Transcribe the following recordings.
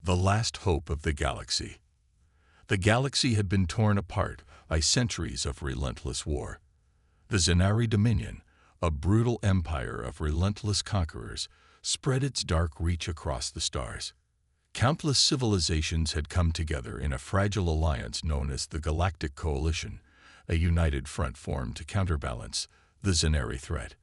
The last hope of the galaxy. The galaxy had been torn apart by centuries of relentless war. The Zenari Dominion, a brutal empire of relentless conquerors, spread its dark reach across the stars. Countless civilizations had come together in a fragile alliance known as the Galactic Coalition, a united front formed to counterbalance the Zenari threat.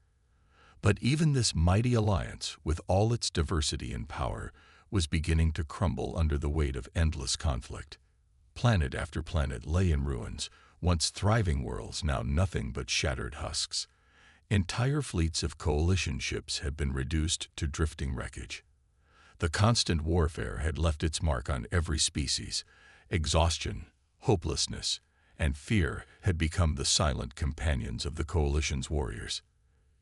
But even this mighty alliance, with all its diversity and power, was beginning to crumble under the weight of endless conflict. Planet after planet lay in ruins, once thriving worlds, now nothing but shattered husks. Entire fleets of coalition ships had been reduced to drifting wreckage. The constant warfare had left its mark on every species. Exhaustion, hopelessness, and fear had become the silent companions of the coalition's warriors.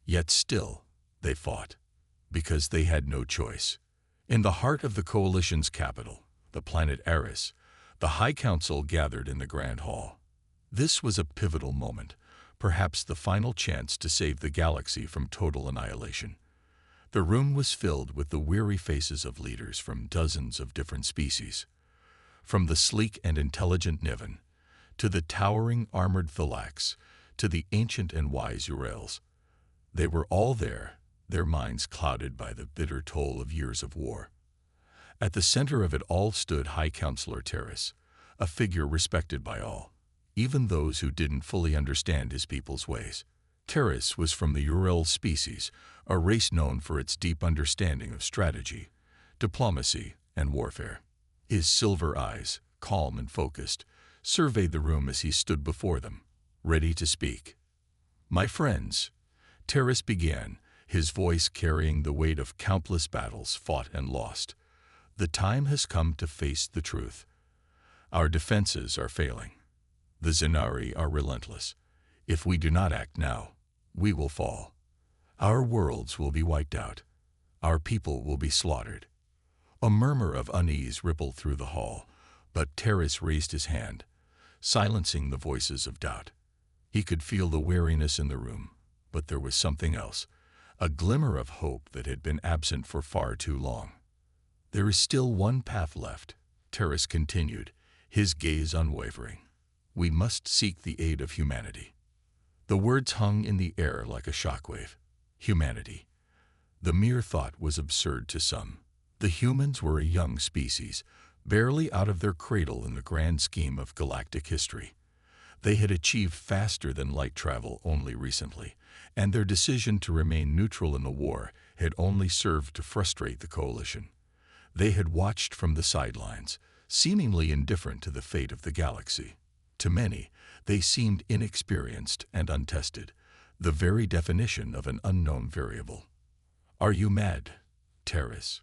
Yet still, they fought, because they had no choice. In the heart of the coalition's capital, the planet Eris, the High Council gathered in the Grand Hall. This was a pivotal moment, perhaps the final chance to save the galaxy from total annihilation. The room was filled with the weary faces of leaders from dozens of different species. From the sleek and intelligent Niven, to the towering armored Thalax, to the ancient and wise Urels. They were all there, their minds clouded by the bitter toll of years of war. At the center of it all stood High Counselor Terrace, a figure respected by all, even those who didn't fully understand his people's ways. Terrace was from the Urel species, a race known for its deep understanding of strategy, diplomacy, and warfare. His silver eyes, calm and focused, surveyed the room as he stood before them, ready to speak. "My friends," Terrace began, his voice carrying the weight of countless battles fought and lost. "The time has come to face the truth. Our defenses are failing. The Zenari are relentless. If we do not act now, we will fall. Our worlds will be wiped out. Our people will be slaughtered." A murmur of unease rippled through the hall, but Terrace raised his hand, silencing the voices of doubt. He could feel the weariness in the room, but there was something else, a glimmer of hope that had been absent for far too long. "There is still one path left," Terrace continued, his gaze unwavering. "We must seek the aid of humanity." The words hung in the air like a shockwave. Humanity. The mere thought was absurd to some. The humans were a young species, barely out of their cradle in the grand scheme of galactic history. They had achieved faster than light travel only recently, and their decision to remain neutral in the war had only served to frustrate the coalition. They had watched from the sidelines, seemingly indifferent to the fate of the galaxy. To many, they seemed inexperienced and untested, the very definition of an unknown variable. "Are you mad, Terrace?"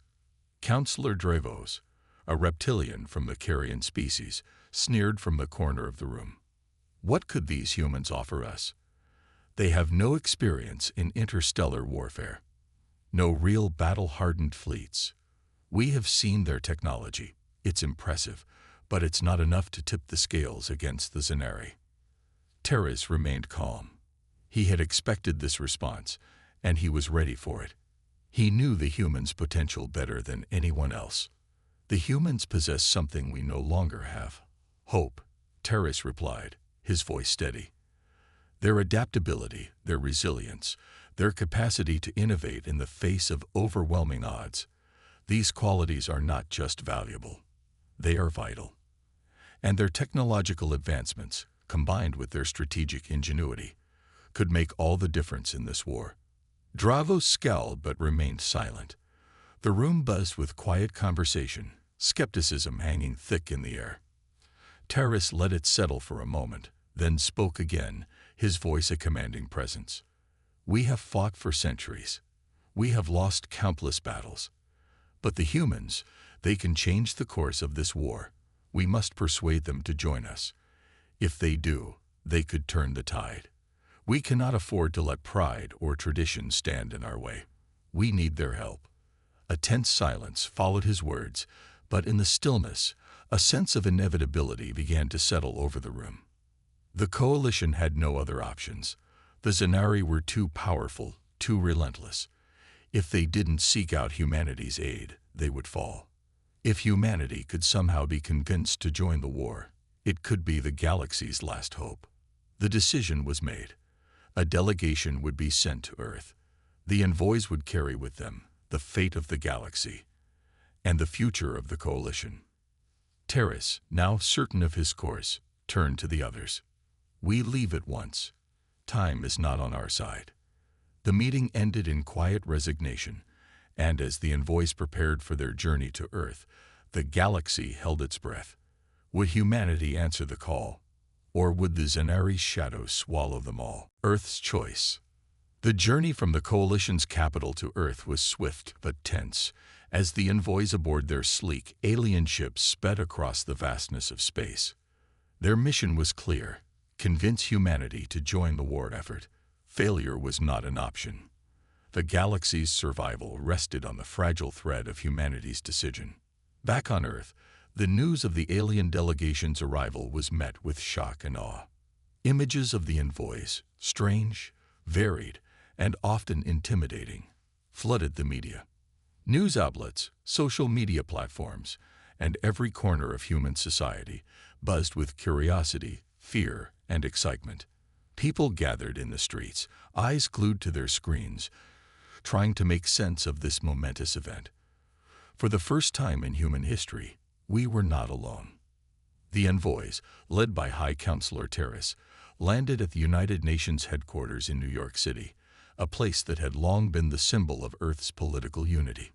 Counselor Drevos, a reptilian from the Carrion species, sneered from the corner of the room. "What could these humans offer us? They have no experience in interstellar warfare, no real battle-hardened fleets. We have seen their technology. It's impressive, but it's not enough to tip the scales against the Zenari." Terrace remained calm. He had expected this response, and he was ready for it. He knew the humans' potential better than anyone else. "The humans possess something we no longer have. Hope," Terrace replied, his voice steady. "Their adaptability, their resilience, their capacity to innovate in the face of overwhelming odds. These qualities are not just valuable. They are vital. And their technological advancements, combined with their strategic ingenuity, could make all the difference in this war." Drevos scowled but remained silent. The room buzzed with quiet conversation, skepticism hanging thick in the air. Terrace let it settle for a moment, then spoke again, his voice a commanding presence. "We have fought for centuries. We have lost countless battles. But the humans, they can change the course of this war. We must persuade them to join us. If they do, they could turn the tide. We cannot afford to let pride or tradition stand in our way. We need their help." A tense silence followed his words, but in the stillness, a sense of inevitability began to settle over the room. The coalition had no other options. The Zenari were too powerful, too relentless. If they didn't seek out humanity's aid, they would fall. If humanity could somehow be convinced to join the war, it could be the galaxy's last hope. The decision was made. A delegation would be sent to Earth. The envoys would carry with them the fate of the galaxy and the future of the coalition. Terrace, now certain of his course, turned to the others. "We leave at once. Time is not on our side." The meeting ended in quiet resignation, and as the envoys prepared for their journey to Earth, the galaxy held its breath. Would humanity answer the call, or would the Zenari shadow swallow them all? Earth's choice. The journey from the Coalition's capital to Earth was swift but tense, as the envoys aboard their sleek alien ships sped across the vastness of space. Their mission was clear: convince humanity to join the war effort. Failure was not an option. The galaxy's survival rested on the fragile thread of humanity's decision. Back on Earth, the news of the alien delegation's arrival was met with shock and awe. Images of the envoys, strange, varied, and often intimidating, flooded the media. News outlets, social media platforms, and every corner of human society buzzed with curiosity, fear, and excitement. People gathered in the streets, eyes glued to their screens, trying to make sense of this momentous event. For the first time in human history, we were not alone. The envoys, led by High Counselor Terrace, landed at the United Nations headquarters in New York City, a place that had long been the symbol of Earth's political unity.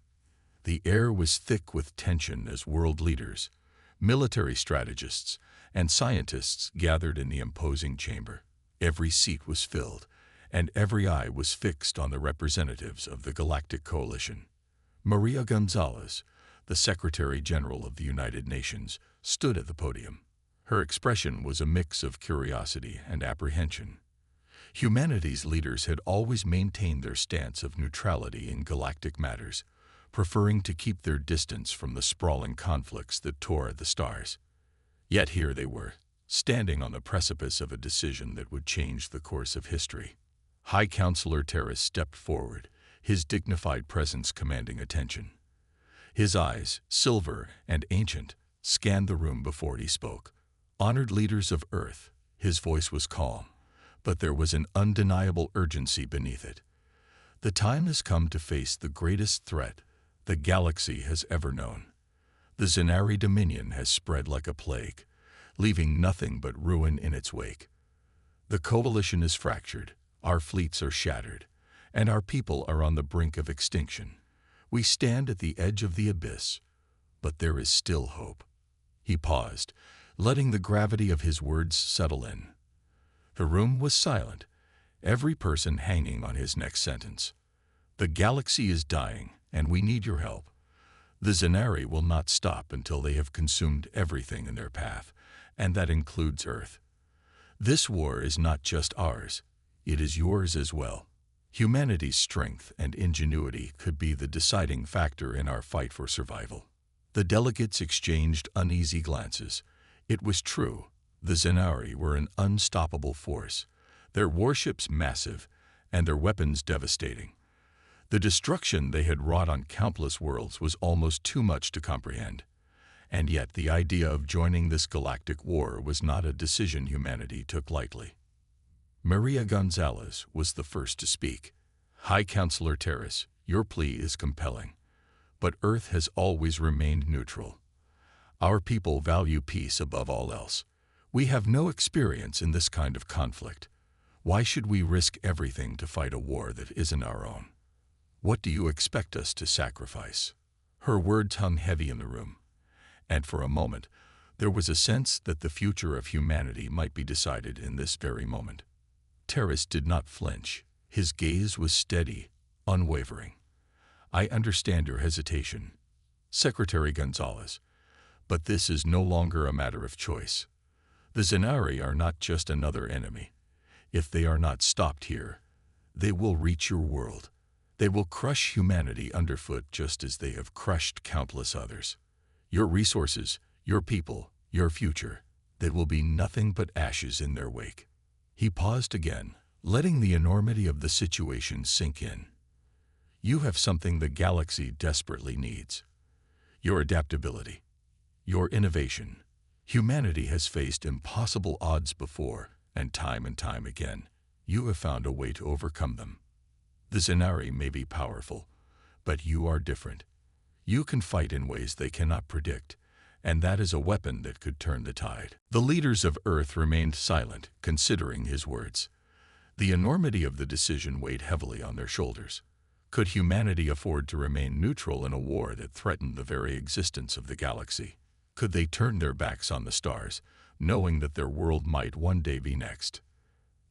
The air was thick with tension as world leaders, military strategists, and scientists gathered in the imposing chamber. Every seat was filled, and every eye was fixed on the representatives of the Galactic Coalition. Maria Gonzalez, the Secretary General of the United Nations, stood at the podium. Her expression was a mix of curiosity and apprehension. Humanity's leaders had always maintained their stance of neutrality in galactic matters, preferring to keep their distance from the sprawling conflicts that tore at the stars. Yet here they were, standing on the precipice of a decision that would change the course of history. High Counselor Terrace stepped forward, his dignified presence commanding attention. His eyes, silver and ancient, scanned the room before he spoke. Honored leaders of Earth, his voice was calm, but there was an undeniable urgency beneath it. The time has come to face the greatest threat the galaxy has ever known. The Zenari Dominion has spread like a plague, leaving nothing but ruin in its wake. The coalition is fractured, our fleets are shattered, and our people are on the brink of extinction. We stand at the edge of the abyss, but there is still hope. He paused, letting the gravity of his words settle in. The room was silent, every person hanging on his next sentence. The galaxy is dying, and we need your help. The Zenari will not stop until they have consumed everything in their path, and that includes Earth. This war is not just ours, it is yours as well. Humanity's strength and ingenuity could be the deciding factor in our fight for survival. The delegates exchanged uneasy glances. It was true. The Zenari were an unstoppable force, their warships massive, and their weapons devastating. The destruction they had wrought on countless worlds was almost too much to comprehend. And yet the idea of joining this galactic war was not a decision humanity took lightly. Maria Gonzalez was the first to speak. High Counselor Terrace, your plea is compelling, but Earth has always remained neutral. Our people value peace above all else. We have no experience in this kind of conflict. Why should we risk everything to fight a war that isn't our own? What do you expect us to sacrifice? Her words hung heavy in the room, and for a moment, there was a sense that the future of humanity might be decided in this very moment. Terrace did not flinch. His gaze was steady, unwavering. I understand your hesitation, Secretary Gonzalez, but this is no longer a matter of choice. The Zenari are not just another enemy. If they are not stopped here, they will reach your world. They will crush humanity underfoot just as they have crushed countless others. Your resources, your people, your future, there will be nothing but ashes in their wake. He paused again, letting the enormity of the situation sink in. You have something the galaxy desperately needs. your adaptability, your innovation. Humanity has faced impossible odds before, and time again, you have found a way to overcome them. The Zenari may be powerful, but you are different. You can fight in ways they cannot predict, and that is a weapon that could turn the tide. The leaders of Earth remained silent, considering his words. The enormity of the decision weighed heavily on their shoulders. Could humanity afford to remain neutral in a war that threatened the very existence of the galaxy? Could they turn their backs on the stars, knowing that their world might one day be next?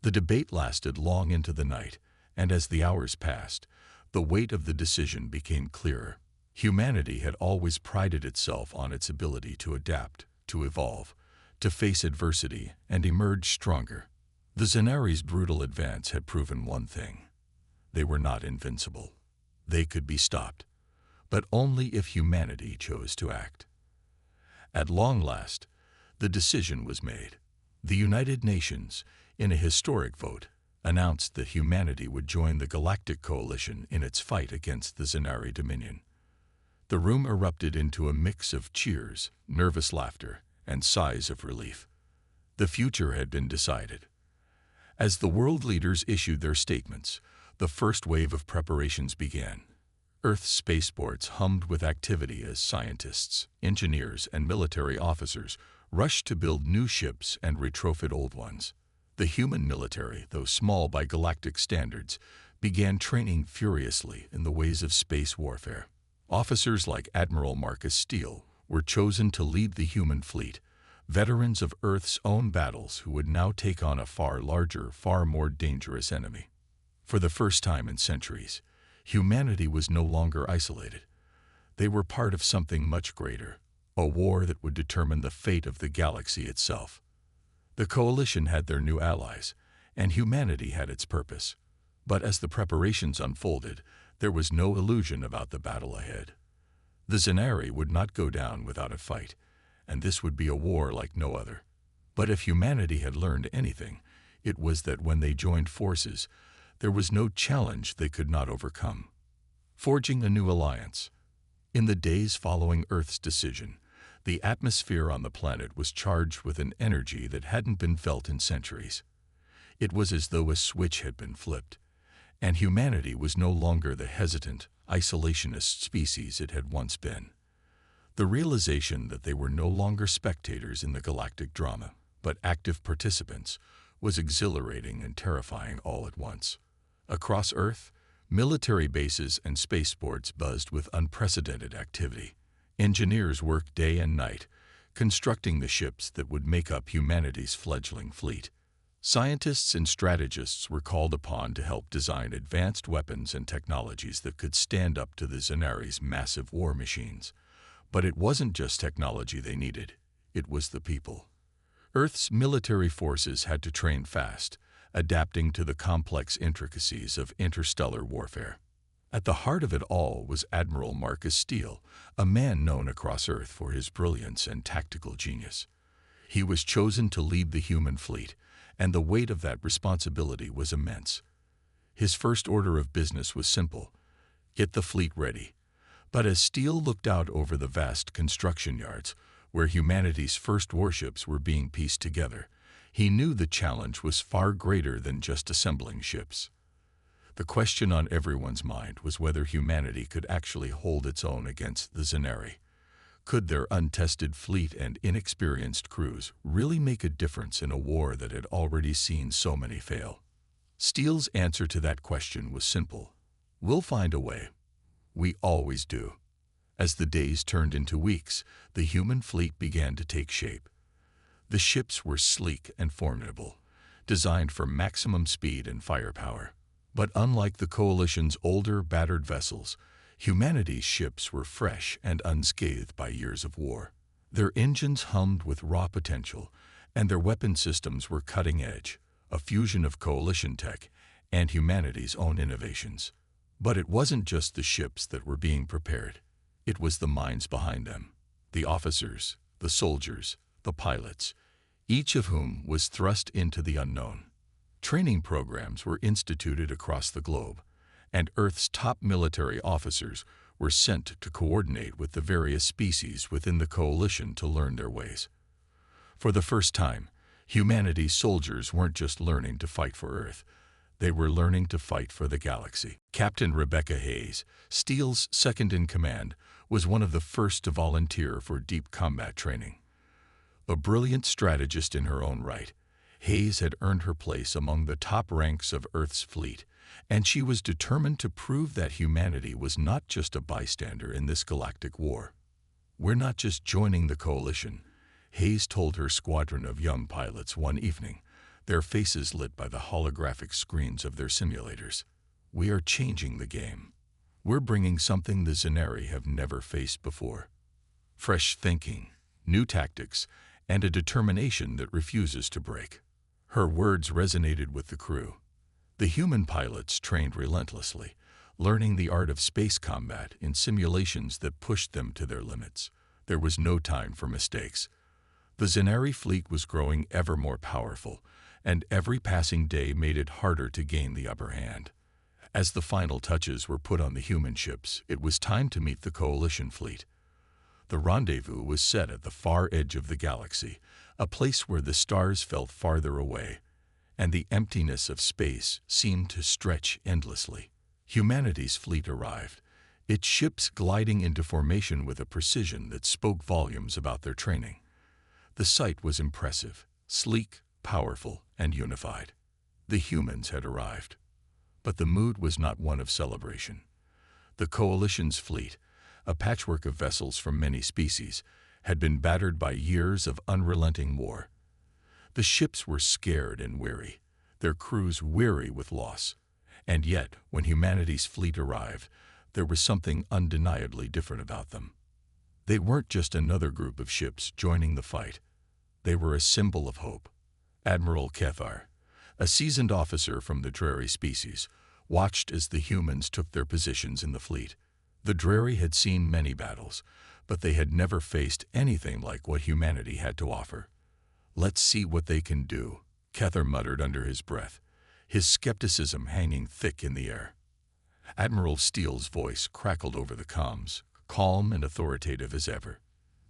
The debate lasted long into the night, and as the hours passed, the weight of the decision became clearer. Humanity had always prided itself on its ability to adapt, to evolve, to face adversity and emerge stronger. The Zenari's brutal advance had proven one thing. They were not invincible. They could be stopped, but only if humanity chose to act. At long last, the decision was made. The United Nations, in a historic vote, announced that humanity would join the Galactic Coalition in its fight against the Zenari Dominion. The room erupted into a mix of cheers, nervous laughter, and sighs of relief. The future had been decided. As the world leaders issued their statements, the first wave of preparations began. Earth's spaceports hummed with activity as scientists, engineers, and military officers rushed to build new ships and retrofit old ones. The human military, though small by galactic standards, began training furiously in the ways of space warfare. Officers like Admiral Marcus Steele were chosen to lead the human fleet, veterans of Earth's own battles who would now take on a far larger, far more dangerous enemy. For the first time in centuries, humanity was no longer isolated. They were part of something much greater, a war that would determine the fate of the galaxy itself. The coalition had their new allies, and humanity had its purpose. But as the preparations unfolded, there was no illusion about the battle ahead. The Zenari would not go down without a fight, and this would be a war like no other. But if humanity had learned anything, it was that when they joined forces, there was no challenge they could not overcome. Forging a new alliance. In the days following Earth's decision, the atmosphere on the planet was charged with an energy that hadn't been felt in centuries. It was as though a switch had been flipped, and humanity was no longer the hesitant, isolationist species it had once been. The realization that they were no longer spectators in the galactic drama, but active participants, was exhilarating and terrifying all at once. Across Earth, military bases and spaceports buzzed with unprecedented activity. Engineers worked day and night, constructing the ships that would make up humanity's fledgling fleet. Scientists and strategists were called upon to help design advanced weapons and technologies that could stand up to the Zenari's massive war machines. But it wasn't just technology they needed, it was the people. Earth's military forces had to train fast, adapting to the complex intricacies of interstellar warfare. At the heart of it all was Admiral Marcus Steele, a man known across Earth for his brilliance and tactical genius. He was chosen to lead the human fleet, and the weight of that responsibility was immense. His first order of business was simple: get the fleet ready. But as Steele looked out over the vast construction yards, where humanity's first warships were being pieced together, he knew the challenge was far greater than just assembling ships. The question on everyone's mind was whether humanity could actually hold its own against the Zenari. Could their untested fleet and inexperienced crews really make a difference in a war that had already seen so many fail? Steele's answer to that question was simple: we'll find a way. We always do. As the days turned into weeks, the human fleet began to take shape. The ships were sleek and formidable, designed for maximum speed and firepower. But unlike the Coalition's older, battered vessels, humanity's ships were fresh and unscathed by years of war. Their engines hummed with raw potential, and their weapon systems were cutting edge, a fusion of Coalition tech and humanity's own innovations. But it wasn't just the ships that were being prepared. It was the minds behind them, the officers, the soldiers, the pilots, each of whom was thrust into the unknown. Training programs were instituted across the globe, and Earth's top military officers were sent to coordinate with the various species within the coalition to learn their ways. For the first time, humanity's soldiers weren't just learning to fight for Earth. They were learning to fight for the galaxy. Captain Rebecca Hayes, Steele's second-in-command, was one of the first to volunteer for deep combat training. A brilliant strategist in her own right, Hayes had earned her place among the top ranks of Earth's fleet, and she was determined to prove that humanity was not just a bystander in this galactic war. "We're not just joining the coalition," Hayes told her squadron of young pilots one evening, their faces lit by the holographic screens of their simulators. "We are changing the game. We're bringing something the Zenari have never faced before. Fresh thinking, new tactics, and a determination that refuses to break." Her words resonated with the crew. The human pilots trained relentlessly, learning the art of space combat in simulations that pushed them to their limits. There was no time for mistakes. The Zenari fleet was growing ever more powerful, and every passing day made it harder to gain the upper hand. As the final touches were put on the human ships, it was time to meet the coalition fleet. The rendezvous was set at the far edge of the galaxy, a place where the stars felt farther away, and the emptiness of space seemed to stretch endlessly. Humanity's fleet arrived, its ships gliding into formation with a precision that spoke volumes about their training. The sight was impressive, sleek, powerful, and unified. The humans had arrived. But the mood was not one of celebration. The Coalition's fleet, a patchwork of vessels from many species, had been battered by years of unrelenting war. The ships were scared and weary, their crews weary with loss. And yet, when humanity's fleet arrived, there was something undeniably different about them. They weren't just another group of ships joining the fight. They were a symbol of hope. Admiral Kethar, a seasoned officer from the Drari species, watched as the humans took their positions in the fleet. The Drari had seen many battles, but they had never faced anything like what humanity had to offer. "Let's see what they can do," Kethar muttered under his breath, his skepticism hanging thick in the air. Admiral Steele's voice crackled over the comms, calm and authoritative as ever.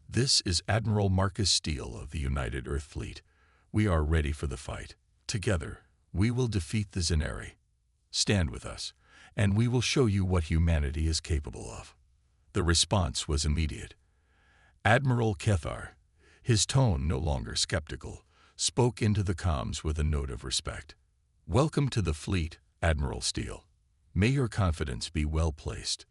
"This is Admiral Marcus Steele of the United Earth Fleet. We are ready for the fight. Together, we will defeat the Zenari. Stand with us, and we will show you what humanity is capable of." The response was immediate. Admiral Kethar, his tone no longer skeptical, spoke into the comms with a note of respect. "Welcome to the fleet, Admiral Steele. May your confidence be well placed."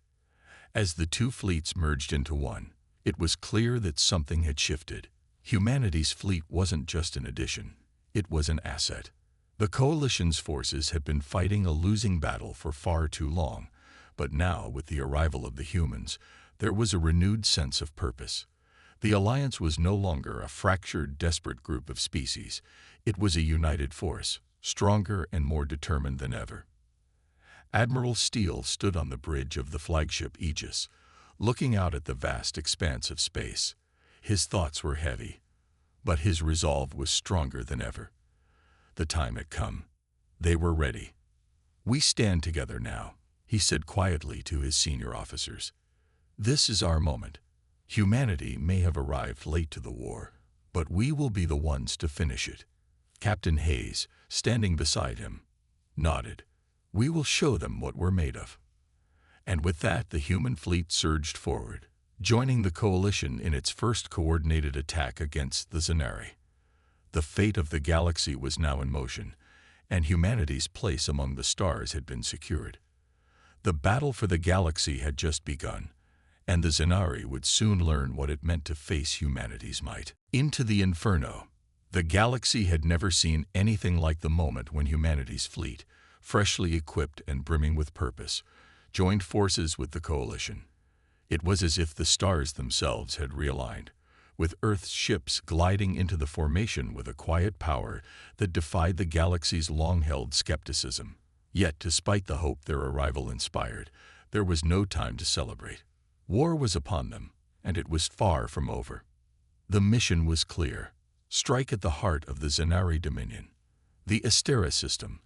As the two fleets merged into one, it was clear that something had shifted. Humanity's fleet wasn't just an addition, it was an asset. The Coalition's forces had been fighting a losing battle for far too long, but now, with the arrival of the humans, there was a renewed sense of purpose. The Alliance was no longer a fractured, desperate group of species. It was a united force, stronger and more determined than ever. Admiral Steele stood on the bridge of the flagship Aegis, looking out at the vast expanse of space. His thoughts were heavy, but his resolve was stronger than ever. The time had come. They were ready. "We stand together now," he said quietly to his senior officers. "This is our moment. Humanity may have arrived late to the war, but we will be the ones to finish it." Captain Hayes, standing beside him, nodded. "We will show them what we're made of." And with that, the human fleet surged forward, joining the Coalition in its first coordinated attack against the Zenari. The fate of the galaxy was now in motion, and humanity's place among the stars had been secured. The battle for the galaxy had just begun, and the Zenari would soon learn what it meant to face humanity's might. Into the inferno. The galaxy had never seen anything like the moment when humanity's fleet, freshly equipped and brimming with purpose, joined forces with the Coalition. It was as if the stars themselves had realigned, with Earth's ships gliding into the formation with a quiet power that defied the galaxy's long-held skepticism. Yet, despite the hope their arrival inspired, there was no time to celebrate. War was upon them, and it was far from over. The mission was clear: strike at the heart of the Zenari Dominion. The Astera system,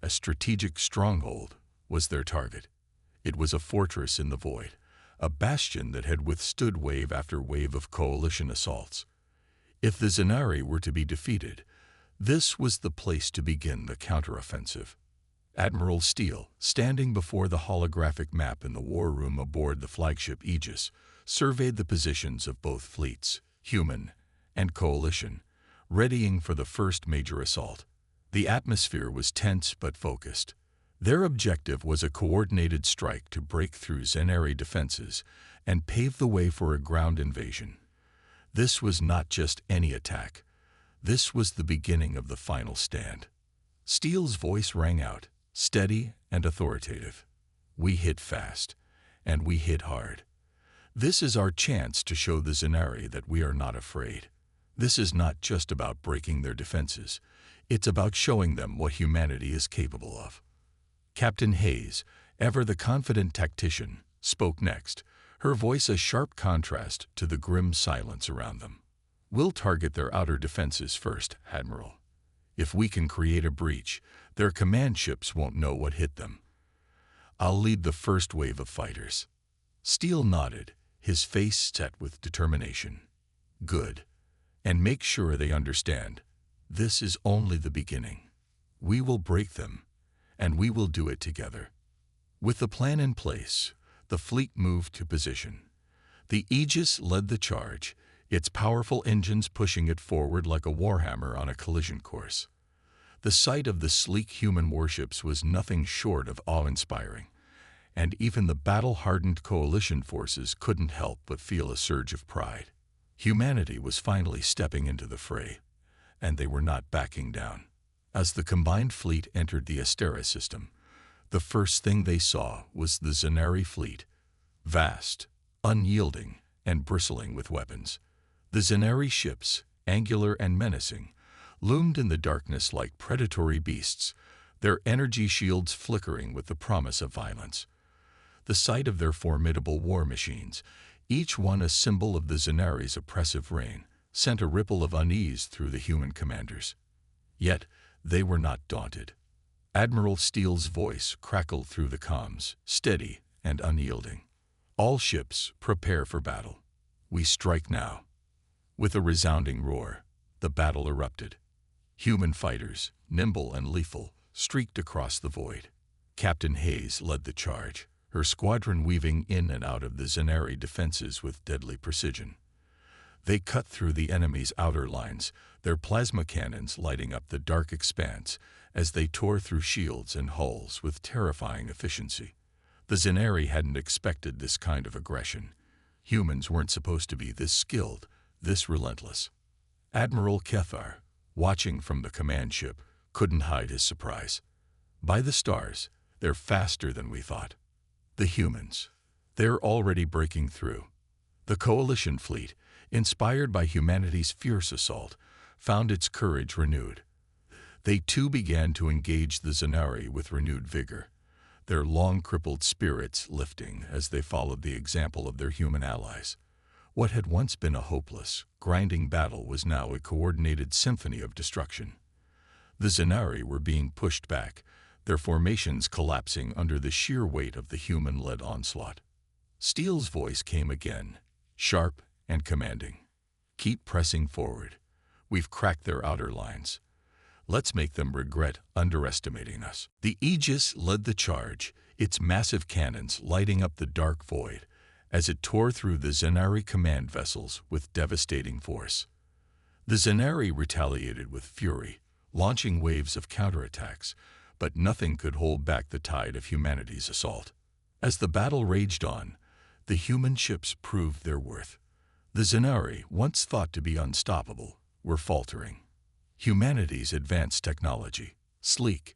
a strategic stronghold, was their target. It was a fortress in the void, a bastion that had withstood wave after wave of coalition assaults. If the Zenari were to be defeated, this was the place to begin the counteroffensive. Admiral Steele, standing before the holographic map in the war room aboard the flagship Aegis, surveyed the positions of both fleets, human and coalition, readying for the first major assault. The atmosphere was tense but focused. Their objective was a coordinated strike to break through Zenari defenses and pave the way for a ground invasion. This was not just any attack. This was the beginning of the final stand. Steele's voice rang out, steady and authoritative. We hit fast, and we hit hard. This is our chance to show the Zenari that we are not afraid. This is not just about breaking their defenses. It's about showing them what humanity is capable of. Captain Hayes, ever the confident tactician, spoke next, her voice a sharp contrast to the grim silence around them. We'll target their outer defenses first, Admiral. If we can create a breach, their command ships won't know what hit them. I'll lead the first wave of fighters. Steele nodded, his face set with determination. Good. And make sure they understand. This is only the beginning. We will break them, and we will do it together. With the plan in place, the fleet moved to position. The Aegis led the charge, its powerful engines pushing it forward like a warhammer on a collision course. The sight of the sleek human warships was nothing short of awe-inspiring, and even the battle-hardened coalition forces couldn't help but feel a surge of pride. Humanity was finally stepping into the fray, and they were not backing down. As the combined fleet entered the Astera system, the first thing they saw was the Zenari fleet, vast, unyielding, and bristling with weapons. The Zenari ships, angular and menacing, loomed in the darkness like predatory beasts, their energy shields flickering with the promise of violence. The sight of their formidable war machines, each one a symbol of the Zenari's oppressive reign, sent a ripple of unease through the human commanders. Yet, they were not daunted. Admiral Steele's voice crackled through the comms, steady and unyielding. All ships, prepare for battle. We strike now. With a resounding roar, the battle erupted. Human fighters, nimble and lethal, streaked across the void. Captain Hayes led the charge, her squadron weaving in and out of the Zenari defenses with deadly precision. They cut through the enemy's outer lines, their plasma cannons lighting up the dark expanse as they tore through shields and hulls with terrifying efficiency. The Zenari hadn't expected this kind of aggression. Humans weren't supposed to be this skilled, this relentless. Admiral Kethar, watching from the command ship, couldn't hide his surprise. By the stars, they're faster than we thought. The humans, they're already breaking through. The coalition fleet, inspired by humanity's fierce assault, found its courage renewed. They too began to engage the Zenari with renewed vigor, their long-crippled spirits lifting as they followed the example of their human allies. What had once been a hopeless, grinding battle was now a coordinated symphony of destruction. The Zenari were being pushed back, their formations collapsing under the sheer weight of the human-led onslaught. Steele's voice came again, sharp and commanding. Keep pressing forward. We've cracked their outer lines. Let's make them regret underestimating us. The Aegis led the charge, its massive cannons lighting up the dark void as it tore through the Zenari command vessels with devastating force. The Zenari retaliated with fury, launching waves of counterattacks, but nothing could hold back the tide of humanity's assault. As the battle raged on, the human ships proved their worth. The Zenari, once thought to be unstoppable, were faltering. Humanity's advanced technology, sleek,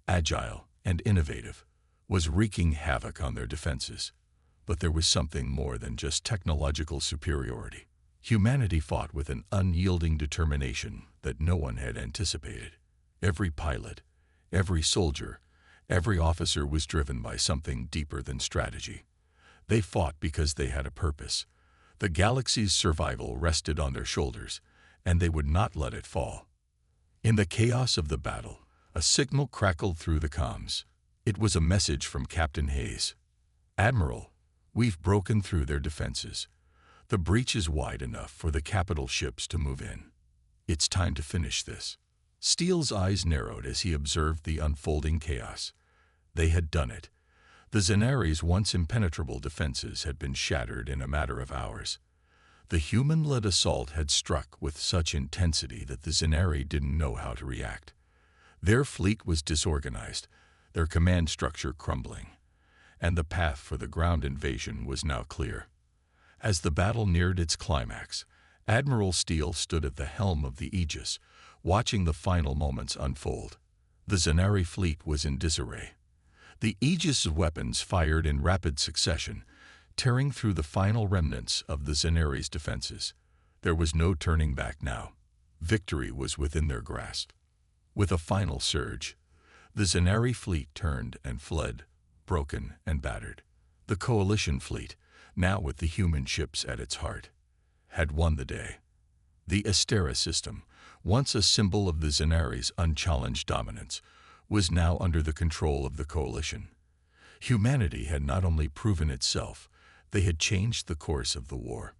agile, and innovative, was wreaking havoc on their defenses. But there was something more than just technological superiority. Humanity fought with an unyielding determination that no one had anticipated. Every pilot, every soldier, every officer was driven by something deeper than strategy. They fought because they had a purpose. The galaxy's survival rested on their shoulders, and they would not let it fall. In the chaos of the battle, a signal crackled through the comms. It was a message from Captain Hayes. Admiral, We've broken through their defenses. The breach is wide enough for the capital ships to move in. It's time to finish this. Steele's eyes narrowed as he observed the unfolding chaos. They had done it. The Zenari's once impenetrable defenses had been shattered in a matter of hours. The human-led assault had struck with such intensity that the Zenari didn't know how to react. Their fleet was disorganized, their command structure crumbling, and the path for the ground invasion was now clear. As the battle neared its climax, Admiral Steele stood at the helm of the Aegis, watching the final moments unfold. The Zenari fleet was in disarray. The Aegis' weapons fired in rapid succession, tearing through the final remnants of the Zenari's defenses. There was no turning back now. Victory was within their grasp. With a final surge, the Zenari fleet turned and fled, broken and battered. The Coalition fleet, now with the human ships at its heart, had won the day. The Astera system, once a symbol of the Zenari's unchallenged dominance, was now under the control of the Coalition. Humanity had not only proven itself, they had changed the course of the war.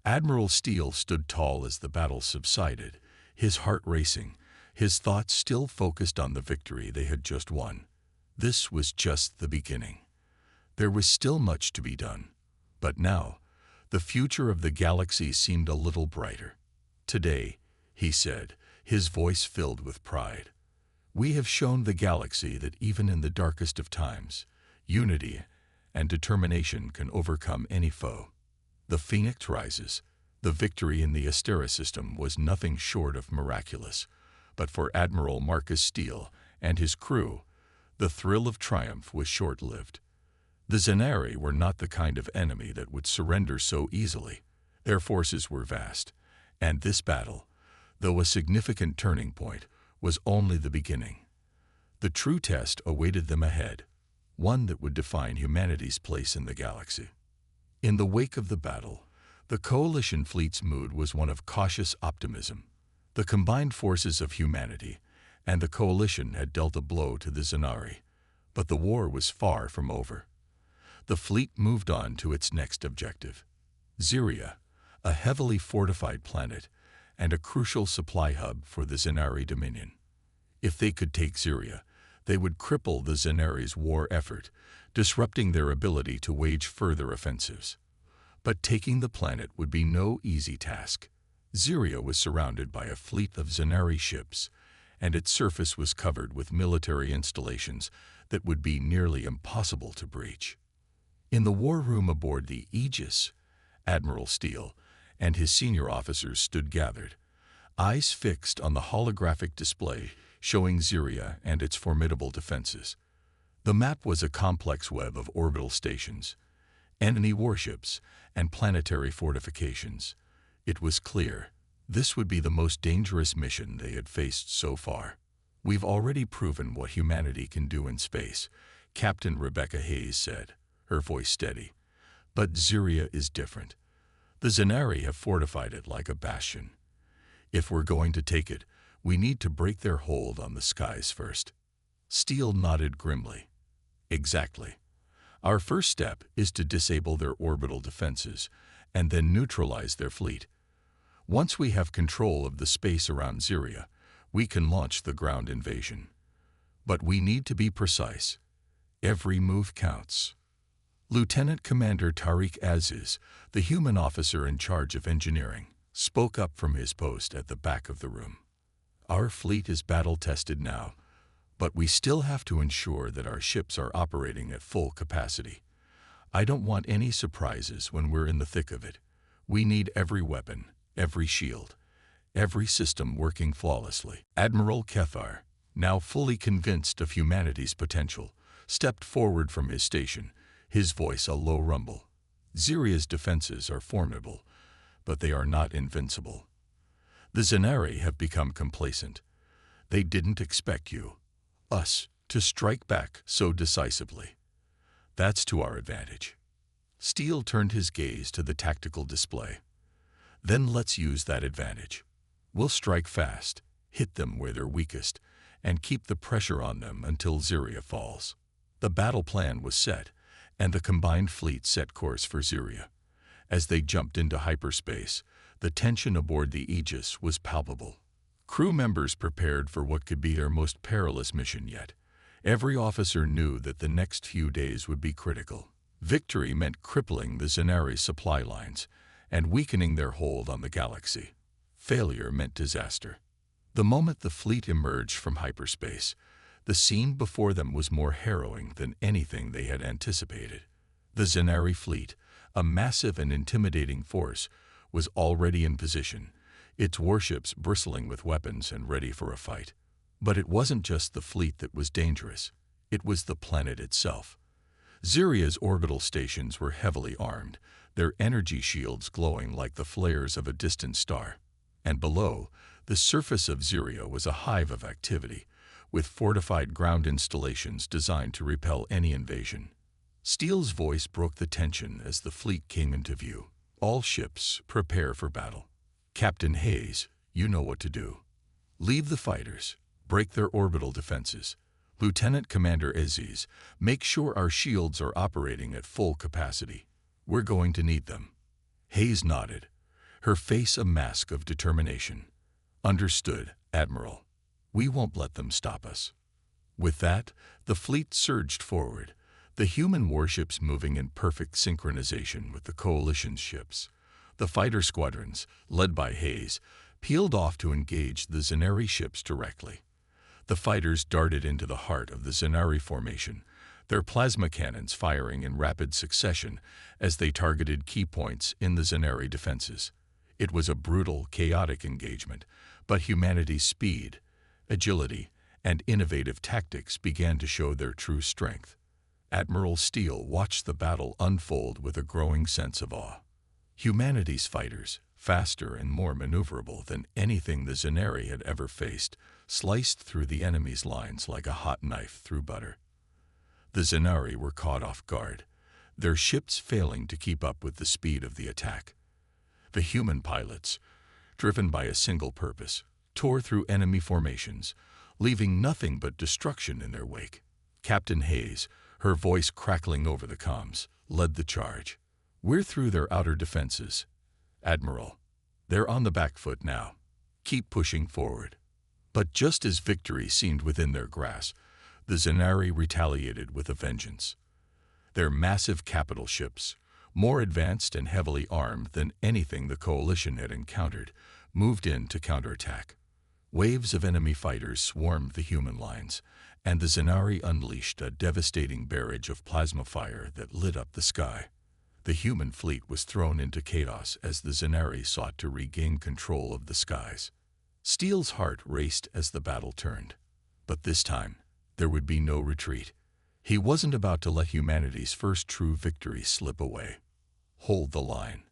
Admiral Steele stood tall as the battle subsided, his heart racing, his thoughts still focused on the victory they had just won. This was just the beginning. There was still much to be done. But now, the future of the galaxy seemed a little brighter. Today, he said, his voice filled with pride, we have shown the galaxy that even in the darkest of times, unity and determination can overcome any foe. The Phoenix rises. The victory in the Astera system was nothing short of miraculous, but for Admiral Marcus Steele and his crew, the thrill of triumph was short-lived. The Zenari were not the kind of enemy that would surrender so easily. Their forces were vast, and this battle, though a significant turning point, was only the beginning. The true test awaited them ahead, one that would define humanity's place in the galaxy. In the wake of the battle, the Coalition fleet's mood was one of cautious optimism. The combined forces of humanity and the Coalition had dealt a blow to the Zenari, but the war was far from over. The fleet moved on to its next objective. Zeria, a heavily fortified planet and a crucial supply hub for the Zenari Dominion. If they could take Zeria, they would cripple the Zenari's war effort, disrupting their ability to wage further offensives. But taking the planet would be no easy task. Zeria was surrounded by a fleet of Zenari ships, and its surface was covered with military installations that would be nearly impossible to breach. In the war room aboard the Aegis, Admiral Steele and his senior officers stood gathered, eyes fixed on the holographic display showing Zeria and its formidable defenses. The map was a complex web of orbital stations, enemy warships, and planetary fortifications. It was clear this would be the most dangerous mission they had faced so far. We've already proven what humanity can do in space, Captain Rebecca Hayes said, her voice steady. But Zeria is different. The Zenari have fortified it like a bastion. If we're going to take it, we need to break their hold on the skies first. Steele nodded grimly. Exactly. Our first step is to disable their orbital defenses and then neutralize their fleet. Once we have control of the space around Zeria, we can launch the ground invasion. But we need to be precise. Every move counts. Lieutenant Commander Tariq Aziz, the human officer in charge of engineering, spoke up from his post at the back of the room. Our fleet is battle-tested now, but we still have to ensure that our ships are operating at full capacity. I don't want any surprises when we're in the thick of it. We need every weapon, every shield, every system working flawlessly. Admiral Kethar, now fully convinced of humanity's potential, stepped forward from his station, his voice a low rumble. Zeria's defenses are formidable, but they are not invincible. The Zenari have become complacent. They didn't expect you, us, to strike back so decisively. That's to our advantage. Steele turned his gaze to the tactical display. Then let's use that advantage. We'll strike fast, hit them where they're weakest, and keep the pressure on them until Zeria falls. The battle plan was set, and the combined fleet set course for Zeria. As they jumped into hyperspace, the tension aboard the Aegis was palpable. Crew members prepared for what could be their most perilous mission yet. Every officer knew that the next few days would be critical. Victory meant crippling the Zenari supply lines and weakening their hold on the galaxy. Failure meant disaster. The moment the fleet emerged from hyperspace, the scene before them was more harrowing than anything they had anticipated. The Zenari fleet, a massive and intimidating force, was already in position, its warships bristling with weapons and ready for a fight. But it wasn't just the fleet that was dangerous. It was the planet itself. Zeria's orbital stations were heavily armed, their energy shields glowing like the flares of a distant star. And below, the surface of Zeria was a hive of activity, with fortified ground installations designed to repel any invasion. Steele's voice broke the tension as the fleet came into view. All ships, prepare for battle. Captain Hayes, you know what to do. Leave the fighters. Break their orbital defenses. Lieutenant Commander Aziz, make sure our shields are operating at full capacity. We're going to need them. Hayes nodded, her face a mask of determination. Understood, Admiral. We won't let them stop us. With that, the fleet surged forward, the human warships moving in perfect synchronization with the Coalition's ships. The fighter squadrons, led by Hayes, peeled off to engage the Zenari ships directly. The fighters darted into the heart of the Zenari formation, their plasma cannons firing in rapid succession as they targeted key points in the Zenari defenses. It was a brutal, chaotic engagement, but humanity's speed, agility, and innovative tactics began to show their true strength. Admiral Steele watched the battle unfold with a growing sense of awe. Humanity's fighters, faster and more maneuverable than anything the Zenari had ever faced, sliced through the enemy's lines like a hot knife through butter. The Zenari were caught off guard, their ships failing to keep up with the speed of the attack. The human pilots, driven by a single purpose, tore through enemy formations, leaving nothing but destruction in their wake. Captain Hayes, her voice crackling over the comms, led the charge. We're through their outer defenses. Admiral, they're on the back foot now. Keep pushing forward. But just as victory seemed within their grasp, the Zenari retaliated with a vengeance. Their massive capital ships, more advanced and heavily armed than anything the Coalition had encountered, moved in to counterattack. Waves of enemy fighters swarmed the human lines, and the Zenari unleashed a devastating barrage of plasma fire that lit up the sky. The human fleet was thrown into chaos as the Zenari sought to regain control of the skies. Steele's heart raced as the battle turned. But this time, there would be no retreat. He wasn't about to let humanity's first true victory slip away. Hold the line.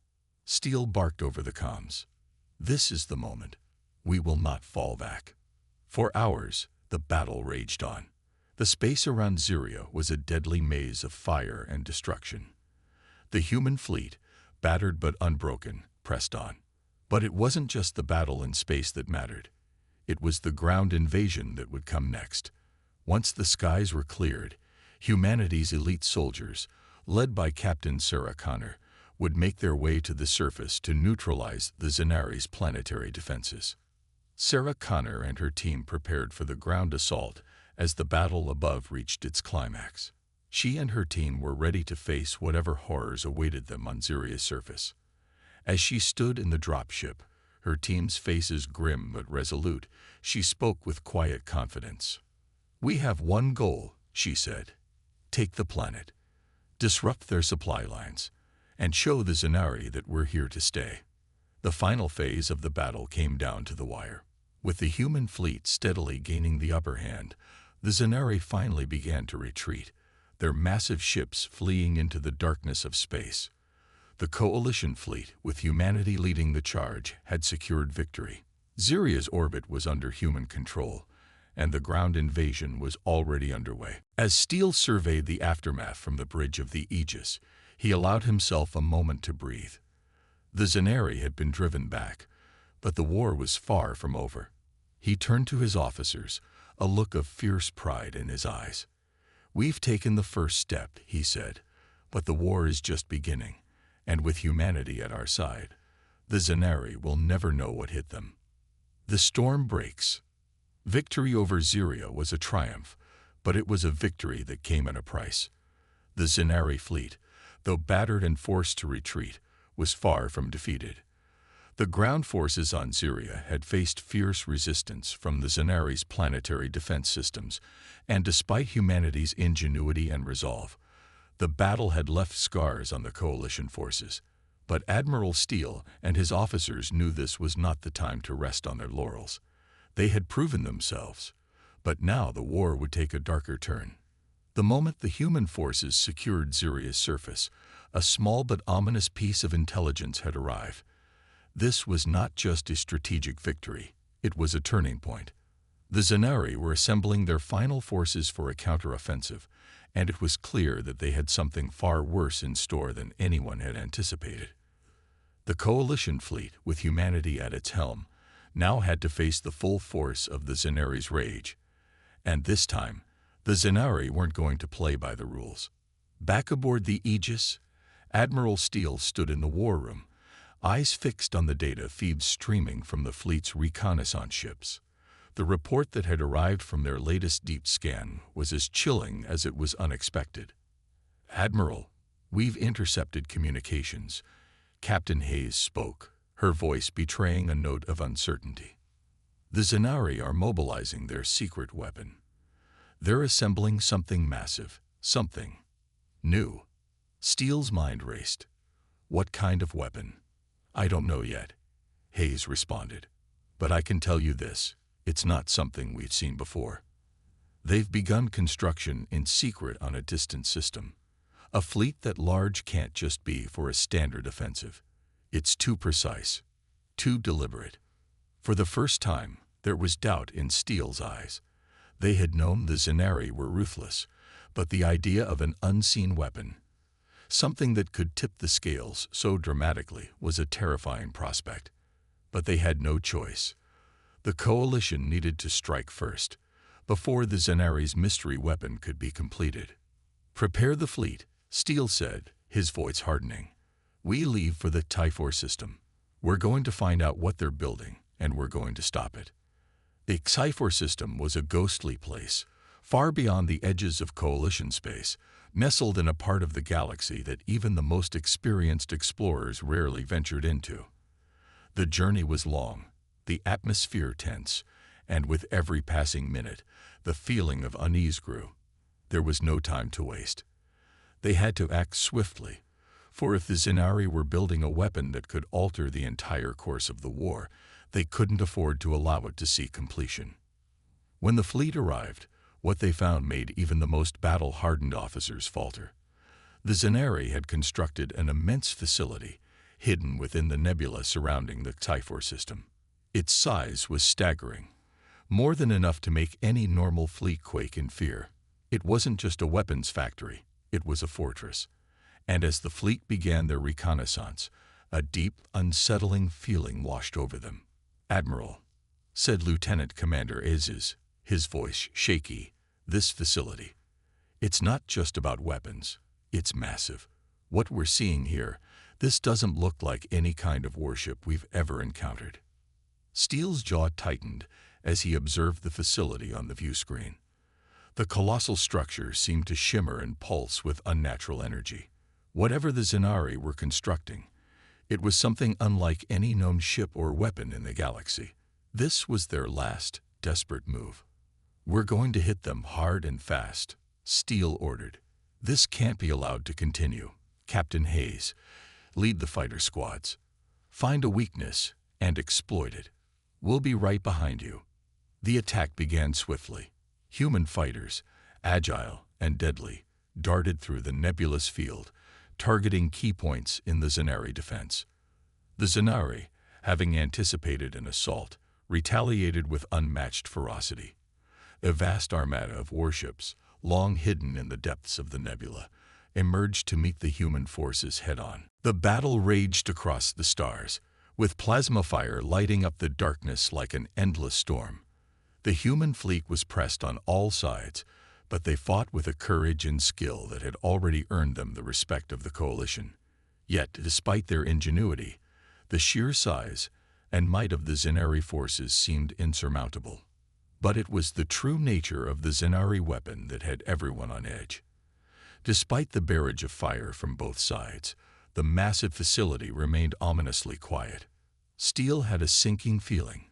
Steele barked over the comms. This is the moment. We will not fall back. For hours, the battle raged on. The space around Zeria was a deadly maze of fire and destruction. The human fleet, battered but unbroken, pressed on. But it wasn't just the battle in space that mattered. It was the ground invasion that would come next. Once the skies were cleared, humanity's elite soldiers, led by Captain Sarah Connor, would make their way to the surface to neutralize the Zenari's planetary defenses. Sarah Connor and her team prepared for the ground assault as the battle above reached its climax. She and her team were ready to face whatever horrors awaited them on Zeria's surface. As she stood in the dropship, her team's faces grim but resolute, she spoke with quiet confidence. "We have one goal," she said. "Take the planet, disrupt their supply lines, and show the Zenari that we're here to stay." The final phase of the battle came down to the wire. With the human fleet steadily gaining the upper hand, the Zenari finally began to retreat, their massive ships fleeing into the darkness of space. The Coalition fleet, with humanity leading the charge, had secured victory. Zeria's orbit was under human control, and the ground invasion was already underway. As Steele surveyed the aftermath from the bridge of the Aegis, he allowed himself a moment to breathe. The Zenari had been driven back, but the war was far from over. He turned to his officers, a look of fierce pride in his eyes. "We've taken the first step," he said. But the war is just beginning, and with humanity at our side, the Zenari will never know what hit them. The storm breaks. Victory over Zeria was a triumph, but it was a victory that came at a price. The Zenari fleet, though battered and forced to retreat, was far from defeated. The ground forces on Zeria had faced fierce resistance from the Zenari's planetary defense systems, and despite humanity's ingenuity and resolve, the battle had left scars on the coalition forces. But Admiral Steele and his officers knew this was not the time to rest on their laurels. They had proven themselves, but now the war would take a darker turn. The moment the human forces secured Zeria's surface, a small but ominous piece of intelligence had arrived. This was not just a strategic victory, it was a turning point. The Zenari were assembling their final forces for a counteroffensive, and it was clear that they had something far worse in store than anyone had anticipated. The coalition fleet, with humanity at its helm, now had to face the full force of the Zenari's rage. And this time, the Zenari weren't going to play by the rules. Back aboard the Aegis, Admiral Steele stood in the war room, eyes fixed on the data feeds streaming from the fleet's reconnaissance ships. The report that had arrived from their latest deep scan was as chilling as it was unexpected. "Admiral, we've intercepted communications," Captain Hayes spoke, her voice betraying a note of uncertainty. "The Zenari are mobilizing their secret weapon. They're assembling something massive, something new." Steele's mind raced. "What kind of weapon?" "I don't know yet," Hayes responded. "But I can tell you this. It's not something we've seen before. They've begun construction in secret on a distant system. A fleet that large can't just be for a standard offensive. It's too precise, too deliberate." For the first time, there was doubt in Steele's eyes. They had known the Zenari were ruthless, but the idea of an unseen weapon, something that could tip the scales so dramatically, was a terrifying prospect. But they had no choice. The coalition needed to strike first, before the Zenari's mystery weapon could be completed. "Prepare the fleet," Steele said, his voice hardening. "We leave for the Typhor system. We're going to find out what they're building, and we're going to stop it." The Typhor system was a ghostly place, far beyond the edges of coalition space, nestled in a part of the galaxy that even the most experienced explorers rarely ventured into. The journey was long, the atmosphere tense, and with every passing minute, the feeling of unease grew. There was no time to waste. They had to act swiftly, for if the Zenari were building a weapon that could alter the entire course of the war, they couldn't afford to allow it to see completion. When the fleet arrived, what they found made even the most battle-hardened officers falter. The Zenari had constructed an immense facility, hidden within the nebula surrounding the Typhor system. Its size was staggering, more than enough to make any normal fleet quake in fear. It wasn't just a weapons factory, it was a fortress. And as the fleet began their reconnaissance, a deep, unsettling feeling washed over them. "Admiral," said Lieutenant Commander Aziz, his voice shaky, "this facility, it's not just about weapons, it's massive. What we're seeing here, this doesn't look like any kind of warship we've ever encountered." Steele's jaw tightened as he observed the facility on the view screen. The colossal structure seemed to shimmer and pulse with unnatural energy. Whatever the Zenari were constructing, it was something unlike any known ship or weapon in the galaxy. This was their last, desperate move. "We're going to hit them hard and fast," Steele ordered. "This can't be allowed to continue. Captain Hayes, lead the fighter squads. Find a weakness and exploit it. We'll be right behind you." The attack began swiftly. Human fighters, agile and deadly, darted through the nebulous field, targeting key points in the Zenari defense. The Zenari, having anticipated an assault, retaliated with unmatched ferocity. A vast armada of warships, long hidden in the depths of the nebula, emerged to meet the human forces head-on. The battle raged across the stars, with plasma fire lighting up the darkness like an endless storm. The human fleet was pressed on all sides, but they fought with a courage and skill that had already earned them the respect of the Coalition. Yet, despite their ingenuity, the sheer size and might of the Zenari forces seemed insurmountable. But it was the true nature of the Zenari weapon that had everyone on edge. Despite the barrage of fire from both sides, the massive facility remained ominously quiet. Steele had a sinking feeling.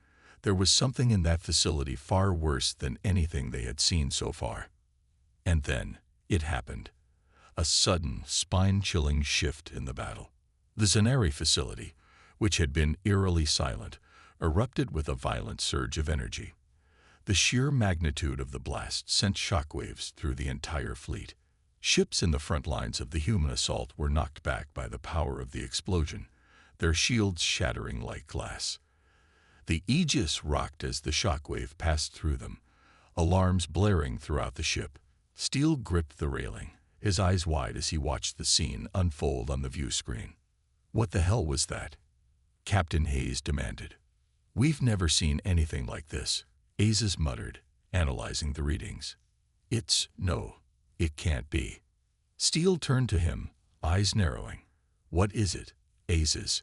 There was something in that facility far worse than anything they had seen so far. And then, it happened. A sudden, spine-chilling shift in the battle. The Zenari facility, which had been eerily silent, erupted with a violent surge of energy. The sheer magnitude of the blast sent shockwaves through the entire fleet. Ships in the front lines of the human assault were knocked back by the power of the explosion, their shields shattering like glass. The Aegis rocked as the shockwave passed through them, alarms blaring throughout the ship. Steele gripped the railing, his eyes wide as he watched the scene unfold on the view screen. "What the hell was that?" Captain Hayes demanded. "We've never seen anything like this," Hayes muttered, analyzing the readings. No, it can't be." Steele turned to him, eyes narrowing. "What is it, Hayes?"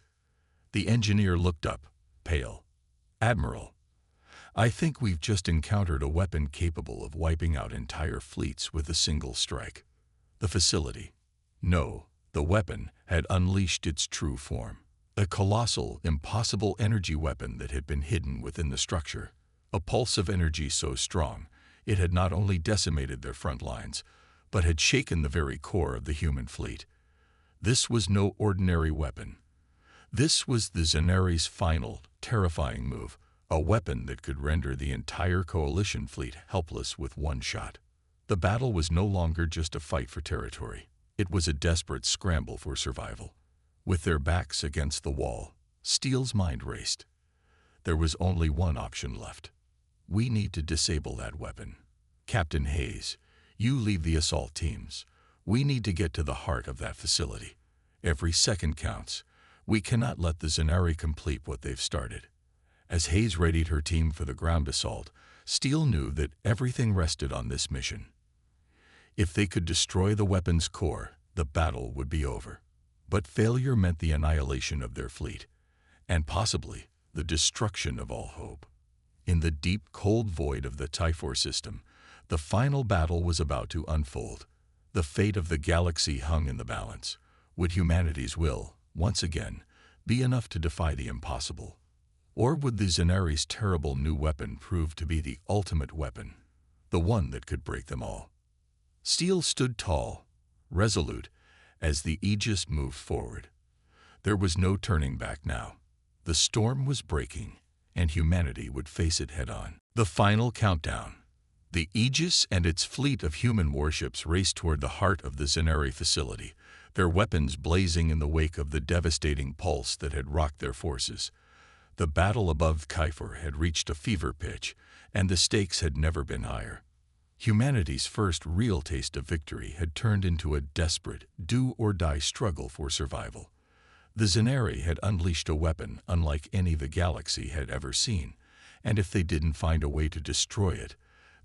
The engineer looked up, pale. "Admiral, I think we've just encountered a weapon capable of wiping out entire fleets with a single strike." The facility. No, the weapon had unleashed its true form. A colossal, impossible energy weapon that had been hidden within the structure. A pulse of energy so strong, it had not only decimated their front lines, but had shaken the very core of the human fleet. This was no ordinary weapon. This was the Zenari's final, terrifying move, a weapon that could render the entire Coalition fleet helpless with one shot. The battle was no longer just a fight for territory. It was a desperate scramble for survival. With their backs against the wall, Steele's mind raced. There was only one option left. "We need to disable that weapon. Captain Hayes, you lead the assault teams. We need to get to the heart of that facility. Every second counts. We cannot let the Zenari complete what they've started." As Hayes readied her team for the ground assault, Steele knew that everything rested on this mission. If they could destroy the weapon's core, the battle would be over. But failure meant the annihilation of their fleet, and possibly the destruction of all hope. In the deep, cold void of the Typhor system, the final battle was about to unfold. The fate of the galaxy hung in the balance. Would humanity's will, once again, be enough to defy the impossible? Or would the Zenari's terrible new weapon prove to be the ultimate weapon, the one that could break them all? Steele stood tall, resolute, as the Aegis moved forward. There was no turning back now. The storm was breaking, and humanity would face it head-on. The final countdown. The Aegis and its fleet of human warships raced toward the heart of the Zenari facility, their weapons blazing in the wake of the devastating pulse that had rocked their forces. The battle above Typhor had reached a fever pitch, and the stakes had never been higher. Humanity's first real taste of victory had turned into a desperate, do-or-die struggle for survival. The Zenari had unleashed a weapon unlike any the galaxy had ever seen, and if they didn't find a way to destroy it,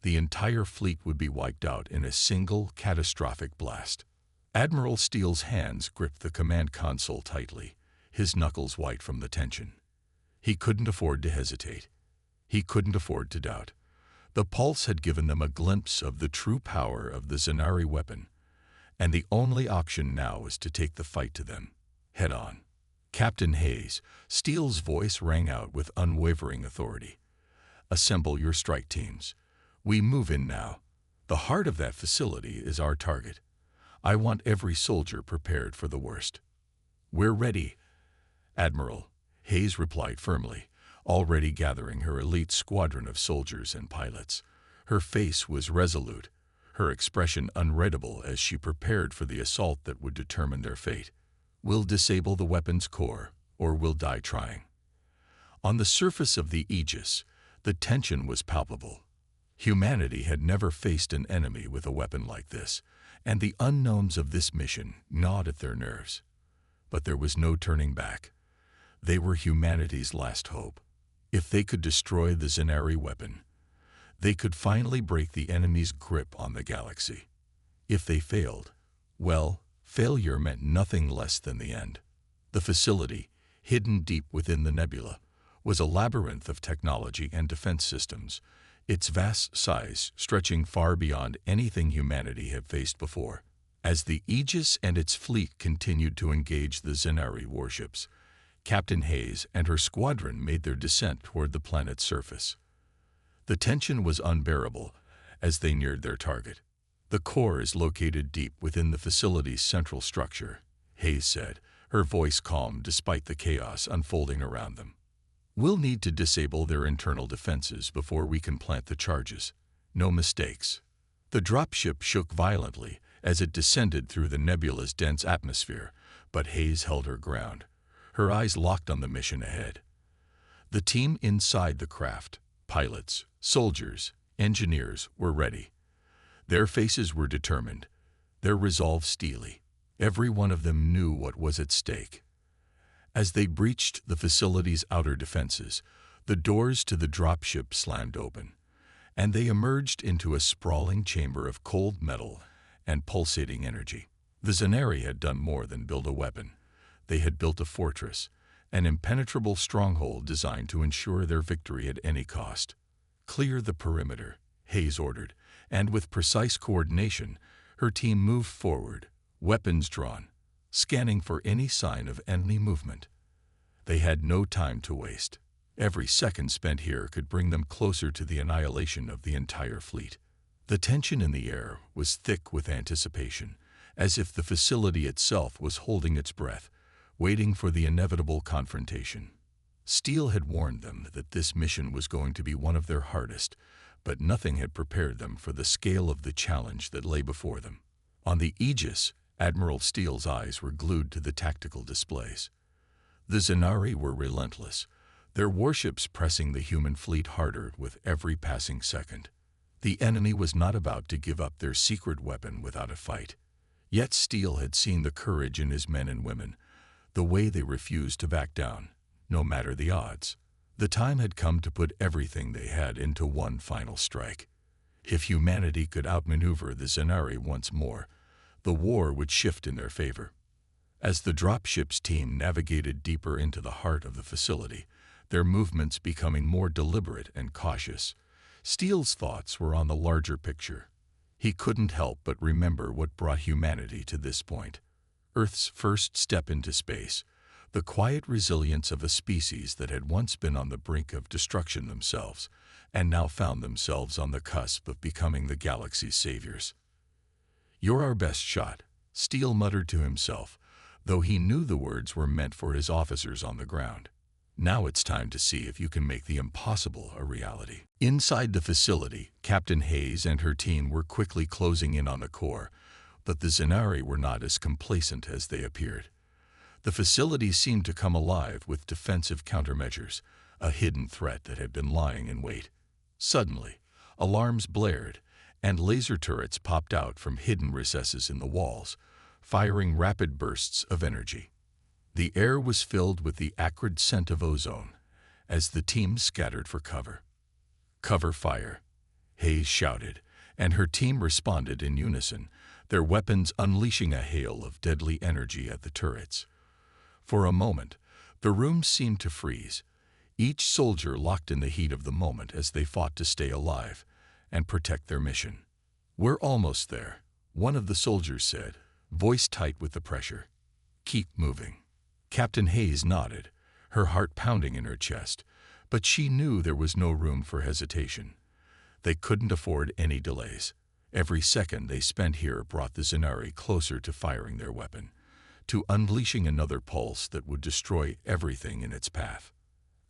the entire fleet would be wiped out in a single, catastrophic blast. Admiral Steele's hands gripped the command console tightly, his knuckles white from the tension. He couldn't afford to hesitate. He couldn't afford to doubt. The pulse had given them a glimpse of the true power of the Zenari weapon, and the only option now was to take the fight to them, head-on. "Captain Hayes," Steele's voice rang out with unwavering authority. "Assemble your strike teams. We move in now. The heart of that facility is our target. I want every soldier prepared for the worst." "We're ready, Admiral," Hayes replied firmly, already gathering her elite squadron of soldiers and pilots. Her face was resolute, her expression unreadable as she prepared for the assault that would determine their fate. "We'll disable the weapon's core, or we'll die trying." On the surface of the Aegis, the tension was palpable. Humanity had never faced an enemy with a weapon like this, and the unknowns of this mission gnawed at their nerves. But there was no turning back. They were humanity's last hope. If they could destroy the Zenari weapon, They could finally break the enemy's grip on the galaxy. If they failed, well, failure meant nothing less than the end. The facility, hidden deep within the nebula, was a labyrinth of technology and defense systems, its vast size stretching far beyond anything humanity had faced before. As the Aegis and its fleet continued to engage the Zenari warships, Captain Hayes and her squadron made their descent toward the planet's surface. The tension was unbearable as they neared their target. "The core is located deep within the facility's central structure," Hayes said, her voice calm despite the chaos unfolding around them. "We'll need to disable their internal defenses before we can plant the charges. No mistakes." The dropship shook violently as it descended through the nebula's dense atmosphere, but Hayes held her ground, her eyes locked on the mission ahead. The team inside the craft, pilots, soldiers, engineers, were ready. Their faces were determined, their resolve steely. Every one of them knew what was at stake. As they breached the facility's outer defenses, the doors to the dropship slammed open, and they emerged into a sprawling chamber of cold metal and pulsating energy. The Zenari had done more than build a weapon. They had built a fortress, an impenetrable stronghold designed to ensure their victory at any cost. "Clear the perimeter," Hayes ordered, and with precise coordination, her team moved forward, weapons drawn, scanning for any sign of enemy movement. They had no time to waste. Every second spent here could bring them closer to the annihilation of the entire fleet. The tension in the air was thick with anticipation, as if the facility itself was holding its breath, waiting for the inevitable confrontation. Steele had warned them that this mission was going to be one of their hardest, but nothing had prepared them for the scale of the challenge that lay before them. On the Aegis, Admiral Steele's eyes were glued to the tactical displays. The Zenari were relentless, their warships pressing the human fleet harder with every passing second. The enemy was not about to give up their secret weapon without a fight. Yet Steele had seen the courage in his men and women, the way they refused to back down, no matter the odds. The time had come to put everything they had into one final strike. If humanity could outmaneuver the Zenari once more, the war would shift in their favor. As the dropship's team navigated deeper into the heart of the facility, their movements becoming more deliberate and cautious, Steele's thoughts were on the larger picture. He couldn't help but remember what brought humanity to this point. Earth's first step into space, the quiet resilience of a species that had once been on the brink of destruction themselves, and now found themselves on the cusp of becoming the galaxy's saviors. "You're our best shot," Steele muttered to himself, though he knew the words were meant for his officers on the ground. "Now it's time to see if you can make the impossible a reality." Inside the facility, Captain Hayes and her team were quickly closing in on the core, but the Zenari were not as complacent as they appeared. The facility seemed to come alive with defensive countermeasures, a hidden threat that had been lying in wait. Suddenly, alarms blared, and laser turrets popped out from hidden recesses in the walls, firing rapid bursts of energy. The air was filled with the acrid scent of ozone as the team scattered for cover. "Cover fire," Hayes shouted, and her team responded in unison, their weapons unleashing a hail of deadly energy at the turrets. For a moment, the room seemed to freeze, each soldier locked in the heat of the moment as they fought to stay alive and protect their mission. "We're almost there," one of the soldiers said, voice tight with the pressure. "Keep moving." Captain Hayes nodded, her heart pounding in her chest, but she knew there was no room for hesitation. They couldn't afford any delays. Every second they spent here brought the Zenari closer to firing their weapon, to unleashing another pulse that would destroy everything in its path.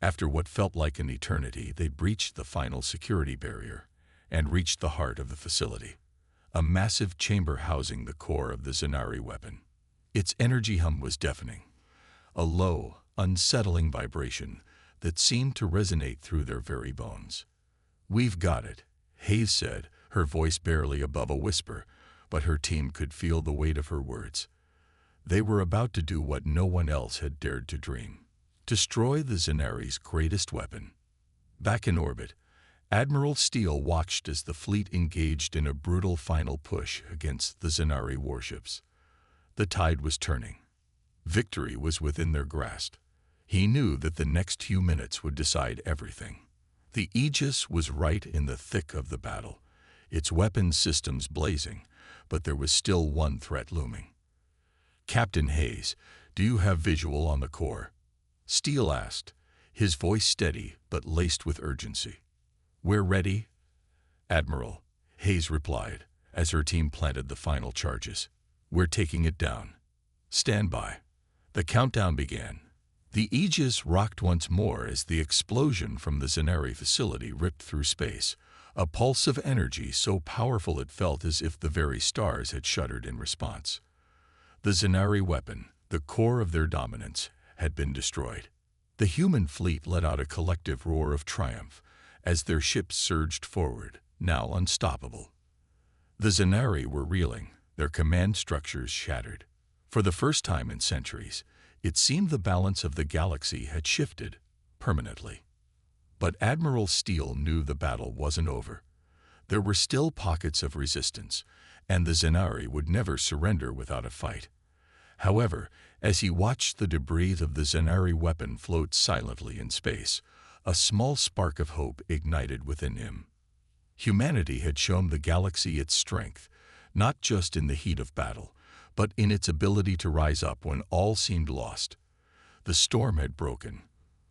After what felt like an eternity, they breached the final security barrier and reached the heart of the facility, a massive chamber housing the core of the Zenari weapon. Its energy hum was deafening, a low, unsettling vibration that seemed to resonate through their very bones. "We've got it," Hayes said, her voice barely above a whisper, but her team could feel the weight of her words. They were about to do what no one else had dared to dream: destroy the Zenari's greatest weapon. Back in orbit, Admiral Steele watched as the fleet engaged in a brutal final push against the Zenari warships. The tide was turning. Victory was within their grasp. He knew that the next few minutes would decide everything. The Aegis was right in the thick of the battle, its weapons systems blazing, but there was still one threat looming. "Captain Hayes, do you have visual on the core?" Steele asked, his voice steady but laced with urgency. "We're ready, Admiral," Hayes replied, as her team planted the final charges. "We're taking it down. Stand by." The countdown began. The Aegis rocked once more as the explosion from the Zenari facility ripped through space, a pulse of energy so powerful it felt as if the very stars had shuddered in response. The Zenari weapon, the core of their dominance, had been destroyed. The human fleet let out a collective roar of triumph as their ships surged forward, now unstoppable. The Zenari were reeling, their command structures shattered. For the first time in centuries, it seemed the balance of the galaxy had shifted permanently. But Admiral Steele knew the battle wasn't over. There were still pockets of resistance, and the Zenari would never surrender without a fight. However, as he watched the debris of the Zenari weapon float silently in space, a small spark of hope ignited within him. Humanity had shown the galaxy its strength, not just in the heat of battle, but in its ability to rise up when all seemed lost. The storm had broken,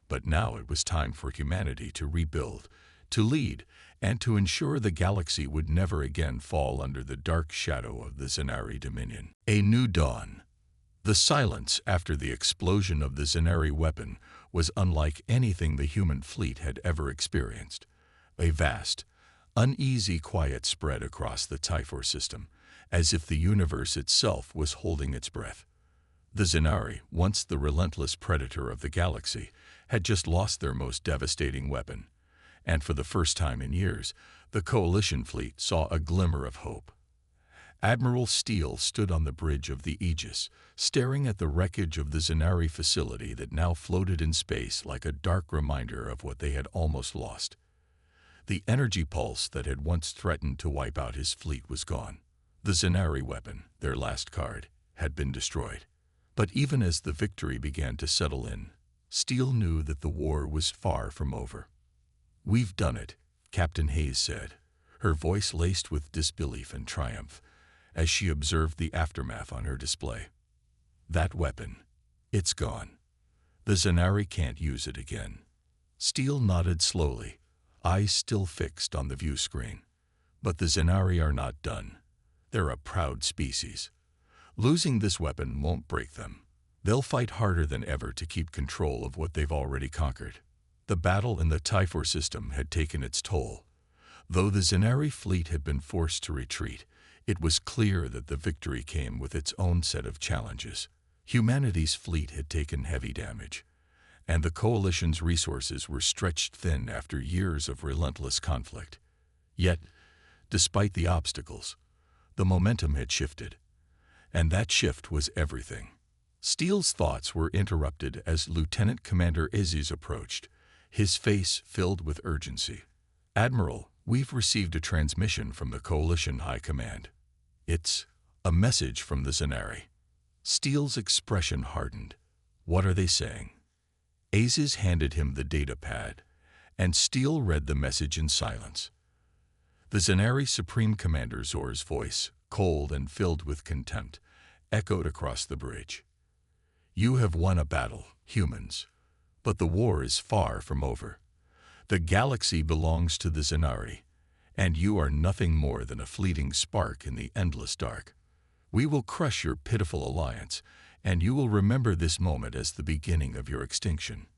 but now it was time for humanity to rebuild, to lead, and to ensure the galaxy would never again fall under the dark shadow of the Zenari Dominion. A new dawn. The silence after the explosion of the Zenari weapon was unlike anything the human fleet had ever experienced. A vast, uneasy quiet spread across the Typhor system, as if the universe itself was holding its breath. The Zenari, once the relentless predator of the galaxy, had just lost their most devastating weapon, and for the first time in years, the Coalition fleet saw a glimmer of hope. Admiral Steele stood on the bridge of the Aegis, staring at the wreckage of the Zenari facility that now floated in space like a dark reminder of what they had almost lost. The energy pulse that had once threatened to wipe out his fleet was gone. The Zenari weapon, their last card, had been destroyed. But even as the victory began to settle in, Steele knew that the war was far from over. "We've done it," Captain Hayes said, her voice laced with disbelief and triumph, as she observed the aftermath on her display. "That weapon, it's gone. The Zenari can't use it again." Steele nodded slowly, eyes still fixed on the view screen. "But the Zenari are not done. They're a proud species. Losing this weapon won't break them. They'll fight harder than ever to keep control of what they've already conquered." The battle in the Typhor system had taken its toll. Though the Zenari fleet had been forced to retreat, it was clear that the victory came with its own set of challenges. Humanity's fleet had taken heavy damage, and the Coalition's resources were stretched thin after years of relentless conflict. Yet, despite the obstacles, the momentum had shifted, and that shift was everything. Steele's thoughts were interrupted as Lieutenant Commander Aziz approached, his face filled with urgency. "Admiral, we've received a transmission from the Coalition High Command. It's a message from the Zenari." Steele's expression hardened. "What are they saying?" Aziz handed him the data pad, and Steele read the message in silence. The Zenari Supreme Commander Zor's voice, cold and filled with contempt, echoed across the bridge. "You have won a battle, humans, but the war is far from over. The galaxy belongs to the Zenari, and you are nothing more than a fleeting spark in the endless dark. We will crush your pitiful alliance, and you will remember this moment as the beginning of your extinction."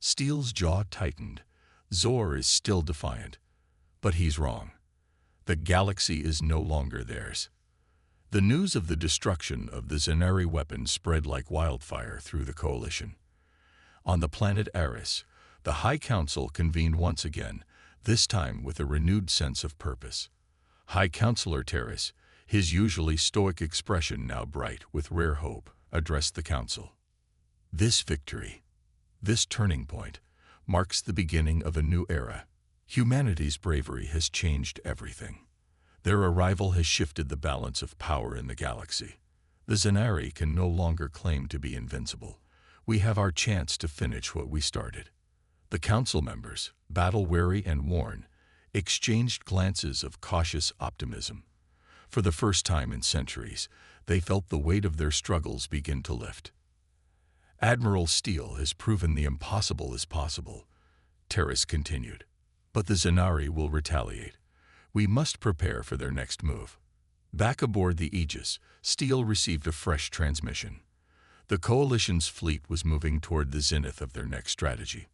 Steele's jaw tightened. Zor is still defiant, but he's wrong. The galaxy is no longer theirs. The news of the destruction of the Zenari weapon spread like wildfire through the Coalition. On the planet Eris, the High Council convened once again, this time with a renewed sense of purpose. High Counselor Terrace, his usually stoic expression now bright with rare hope, addressed the Council. "This victory, this turning point, marks the beginning of a new era. Humanity's bravery has changed everything. Their arrival has shifted the balance of power in the galaxy. The Zenari can no longer claim to be invincible. We have our chance to finish what we started. The council members, battle-weary and worn, exchanged glances of cautious optimism. For the first time in centuries, they felt the weight of their struggles begin to lift. Admiral Steele has proven the impossible is possible, Terrace continued. But the Zenari will retaliate. We must prepare for their next move. Back aboard the Aegis, Steele received a fresh transmission. The Coalition's fleet was moving toward the zenith of their next strategy.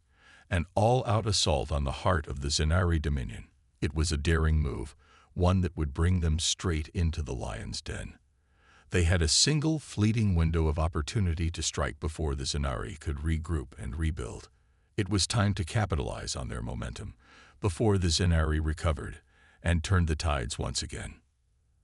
An all-out assault on the heart of the Zenari Dominion. It was a daring move, one that would bring them straight into the lion's den. They had a single fleeting window of opportunity to strike before the Zenari could regroup and rebuild. It was time to capitalize on their momentum, before the Zenari recovered and turned the tides once again.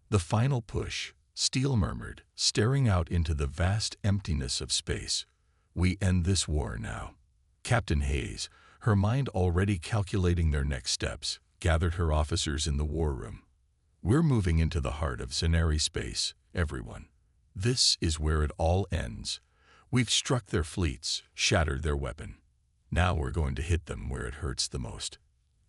The final push, Steele murmured, staring out into the vast emptiness of space. We end this war now. Captain Hayes, her mind already calculating their next steps, gathered her officers in the war room. We're moving into the heart of Zenari space, everyone. This is where it all ends. We've struck their fleets, shattered their weapon. Now we're going to hit them where it hurts the most.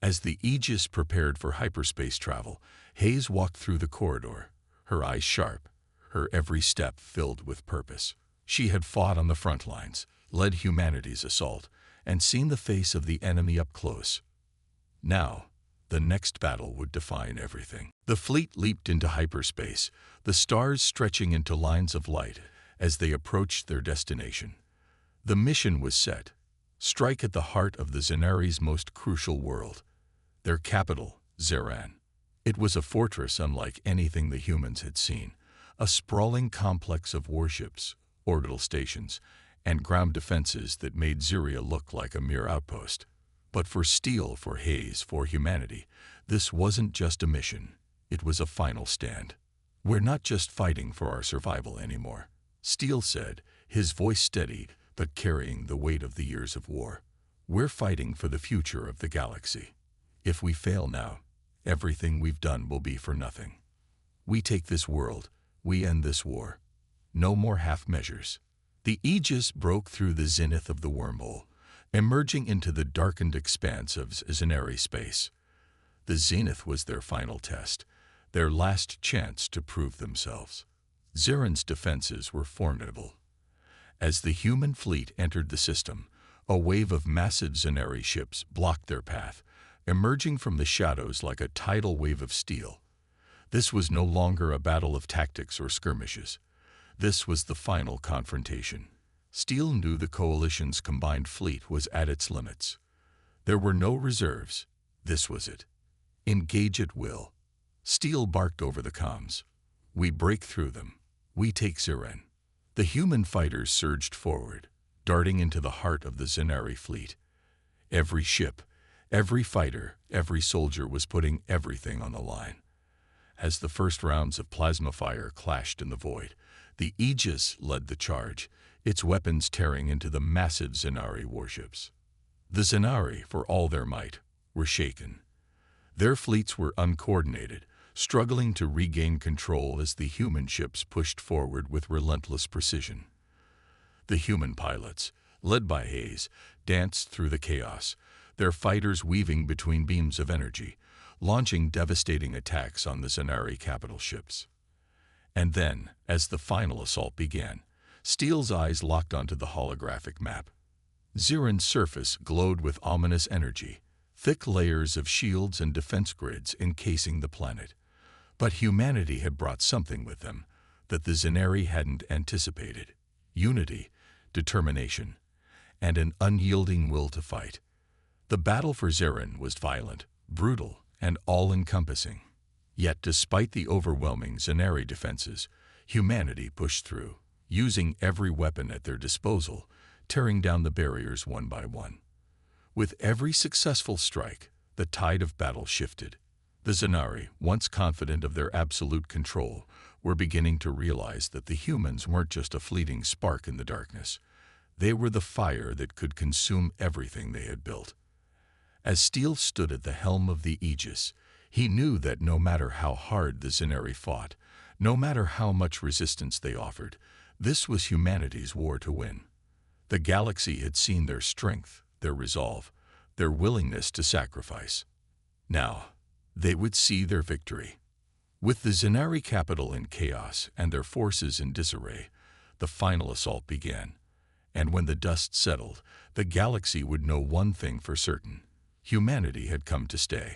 As the Aegis prepared for hyperspace travel, Hayes walked through the corridor, her eyes sharp, her every step filled with purpose. She had fought on the front lines, led humanity's assault, and seen the face of the enemy up close. Now, the next battle would define everything. The fleet leaped into hyperspace, the stars stretching into lines of light as they approached their destination. The mission was set. Strike at the heart of the Zenari's most crucial world. Their capital, Zeran. It was a fortress unlike anything the humans had seen, a sprawling complex of warships, orbital stations, and ground defenses that made Zeria look like a mere outpost. But for Steele, for Hayes, for humanity, this wasn't just a mission. It was a final stand. We're not just fighting for our survival anymore, Steele said, his voice steady but carrying the weight of the years of war. We're fighting for the future of the galaxy. If we fail now, everything we've done will be for nothing. We take this world, we end this war. No more half measures. The Aegis broke through the zenith of the wormhole, emerging into the darkened expanse of Zenari space. The zenith was their final test, their last chance to prove themselves. Zeran's defenses were formidable. As the human fleet entered the system, a wave of massive Zenari ships blocked their path, emerging from the shadows like a tidal wave of steel. This was no longer a battle of tactics or skirmishes. This was the final confrontation. Steele knew the Coalition's combined fleet was at its limits. There were no reserves. This was it. Engage at will. Steele barked over the comms. We break through them. We take Zeran. The human fighters surged forward, darting into the heart of the Zenari fleet. Every ship, every fighter, every soldier was putting everything on the line. As the first rounds of plasma fire clashed in the void, the Aegis led the charge, its weapons tearing into the massive Zenari warships. The Zenari, for all their might, were shaken. Their fleets were uncoordinated, struggling to regain control as the human ships pushed forward with relentless precision. The human pilots, led by Hayes, danced through the chaos, their fighters weaving between beams of energy, launching devastating attacks on the Zenari capital ships. And then, as the final assault began, Steele's eyes locked onto the holographic map. Zeran's surface glowed with ominous energy, thick layers of shields and defense grids encasing the planet. But humanity had brought something with them that the Zenari hadn't anticipated: unity, determination, and an unyielding will to fight. The battle for Zeran was violent, brutal, and all-encompassing. Yet despite the overwhelming Zenari defenses, humanity pushed through, using every weapon at their disposal, tearing down the barriers one by one. With every successful strike, the tide of battle shifted. The Zenari, once confident of their absolute control, were beginning to realize that the humans weren't just a fleeting spark in the darkness. They were the fire that could consume everything they had built. As Steel stood at the helm of the Aegis, he knew that no matter how hard the Zenari fought, no matter how much resistance they offered, this was humanity's war to win. The galaxy had seen their strength, their resolve, their willingness to sacrifice. Now, they would see their victory. With the Zenari capital in chaos and their forces in disarray, the final assault began. And when the dust settled, the galaxy would know one thing for certain: humanity had come to stay.